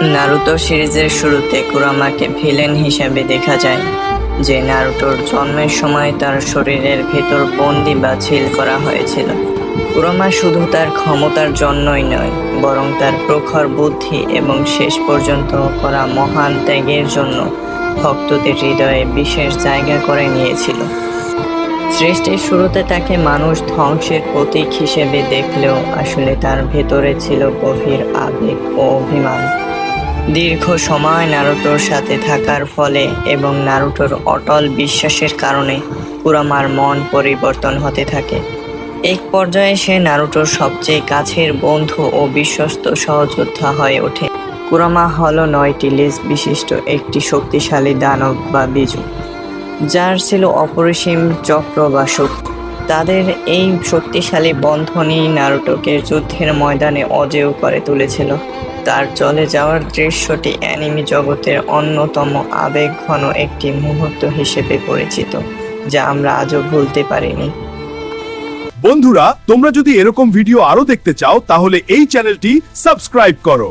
Naruto সিরিজের শুরুতে কুরামাকে villain হিসেবে দেখা যায়, যে নারুটোর জন্মের সময় তার শরীরের ভেতর বন্দি বা ছিল করা হয়েছিল। কুরামা শুধু তার ক্ষমতার জন্যই নয়, বরং তার প্রখর বুদ্ধি এবং শেষ পর্যন্ত করা মহান ত্যাগের জন্য ভক্তদের হৃদয়ে বিশেষ জায়গা করে নিয়েছিল। সৃষ্টির শুরুতে তাকে মানুষ ধ্বংসের প্রতীক হিসেবে দেখলেও আসলে তার ভেতরে ছিল গভীর আবেগ ও অভিমান। দীর্ঘ সময় নারুটোর সাথে থাকার ফলে এবং নারুটোর অটল বিশ্বাসের কারণে কুরামার মন পরিবর্তন হতে থাকে। এক পর্যায়ে সে নারুটোর সবচেয়ে কাছের বন্ধু ও বিশ্বস্ত সহযোদ্ধা হয়ে ওঠে। কুরামা হলো 9টি লেজ বিশিষ্ট একটি শক্তিশালী দানব বা বিজু, যার ছিল অপরিসীম চক্র বা শক্তি। তাদের এই শক্তিশালী বন্ধনই নারুটোকে যুদ্ধের ময়দানে অজেয় করে তুলেছিল। তার চলে যাওয়ার দৃশ্যটি অ্যানিমে জগতের অন্যতম আবেগঘন একটি মুহূর্ত হিসেবে পরিচিত, যা আমরা আজও ভুলতে পারিনি। বন্ধুরা, তোমরা যদি এরকম ভিডিও আরো দেখতে চাও তাহলে এই চ্যানেলটি সাবস্ক্রাইব করো।